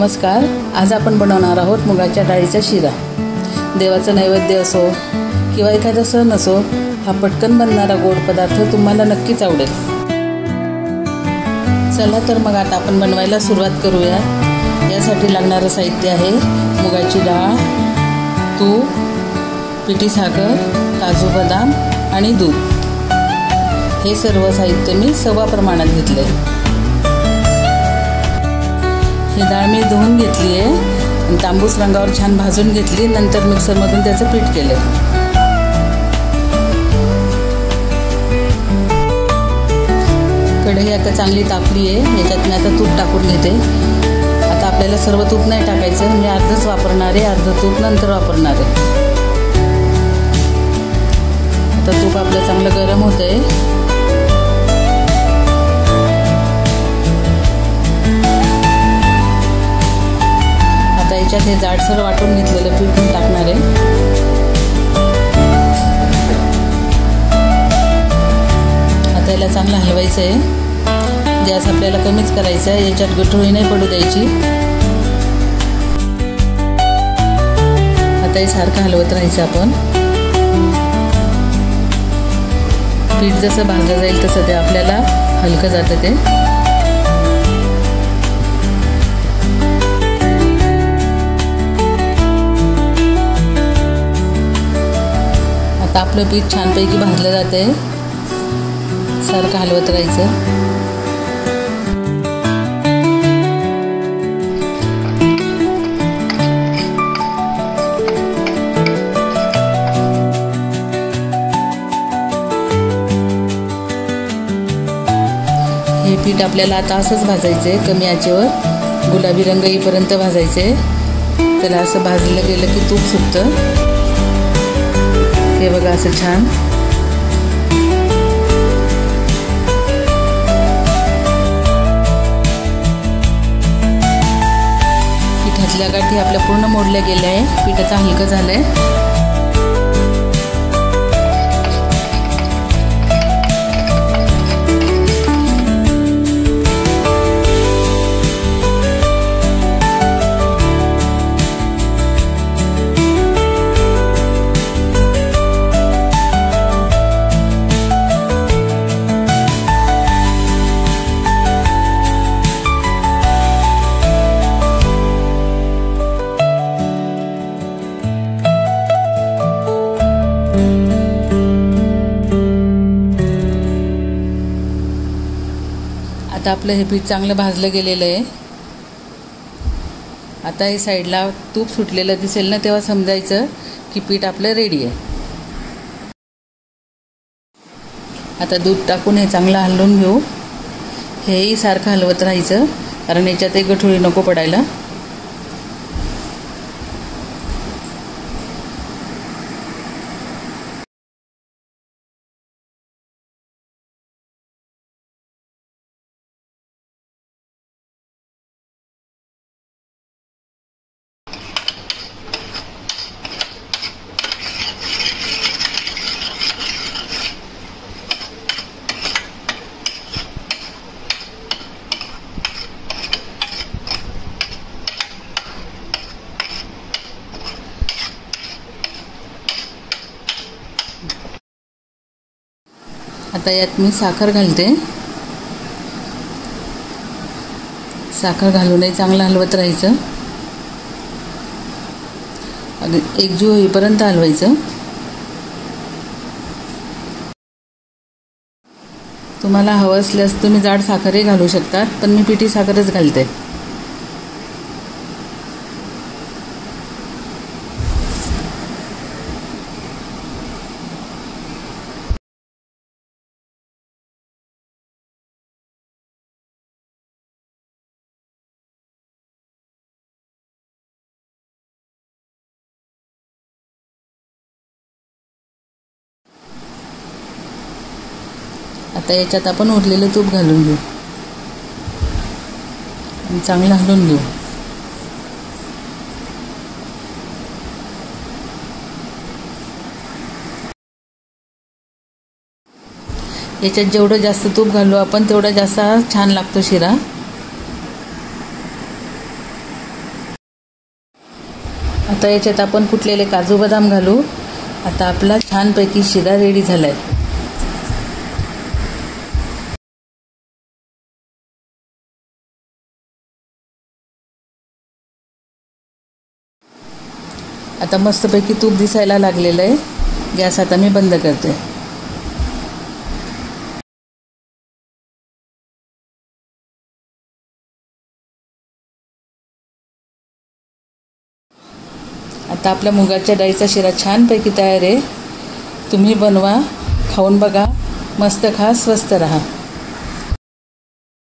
नमस्कार. आज आपण बनवणार आहोत मुगाच्या डाळीचा शिरा. देवाचा नैवेद्य असो किंवा एखादा सण असो, हा पटकन बनणारा गोड पदार्थ तुम्हाला नक्कीच आवडेल. चला तर मग आता आपण बनवायला सुरुवात करूया. यासाठी लागणारं साहित्य आहे मुगाची डाळ, तूप, पिठी साखर, काजू बदाम आणि दूध. हे सर्व साहित्य मी सव्वा प्रमाणात घेतले. ही डाळ मी धुवून घेतली आहे आणि तांबूस रंगावर छान भाजून घेतली. नंतर मिक्सरमधून त्याचं पीठ केले. कढई आता चांगली तापली आहे. याच्यात मी आता तूप टाकून घेते. आता आपल्याला सर्व तूप नाही टाकायचं, मी अर्धच वापरणार आहे, अर्ध तूप नंतर वापरणार आहे. आता तूप आपलं चांगलं गरम होत आहे. याच्यात हे जाडसर वाटून घेतलेलं पीठ मी टाकणार आहे. आता याला चांगलं हलवायचं आहे. गॅस आपल्याला कमीच करायचा आहे. याच्यात गठुळी नाही पडू द्यायची. आता हे सारखं हलवत राहायचं आपण. पीठ जसं भाजलं जाईल तसं ते आपल्याला हलकं जातं ते. आता आपलं पीठ छानपैकी भाजलं जाते. सारखं हलवत राहायचं. हे पीठ आपल्याला आता असंच भाजायचंय. कमी आचेवर गुलाबी रंग येईपर्यंत भाजायचे. त्याला असं भाजलं गेलं की तूप सुटतं. हे बघा असं छान. पिठातल्या गाठी आपल्या पूर्ण मोडल्या गेल्या आहे. पीठ आता हलकं झालंय. आता आपलं हे पीठ चांगलं भाजलं गेलेलं आहे. आता हे साईडला तूप सुटलेलं दिसेल ना, तेव्हा समजायचं की पीठ आपलं रेडी आहे. आता दूध टाकून हे चांगलं हलवून घेऊ. हेही सारखं हलवत राहायचं, कारण याच्यात एक गठुळी नको पडायला. आता यात मी साखर घालते. साखर घालूनही चांगलं हलवत राहायचं. एकजीव होईपर्यंत हलवायचं. तुम्हाला हवं असल्यास तुम्ही जाड साखरही घालू शकता, पण मी पिठी साखरच घालते. आता याच्यात आपण उरलेलं तूप घालून घेऊ आणि चांगलं हलवून घेऊ. याच्यात जेवढं जास्त तूप घालू आपण तेवढा जास्त छान लागतो शिरा. आता याच्यात आपण कुटलेले काजू बदाम घालू. आता आपला छानपैकी शिरा रेडी झालाय. आता मस्तपैकी तूप दिसायला लागलेलं आहे. गॅस आता मी बंद करते. आता आपल्या मुगाच्या डाळीचा शिरा छानपैकी तयार आहे. तुम्ही बनवा, खाऊन बघा. मस्त खा, स्वस्त राहा.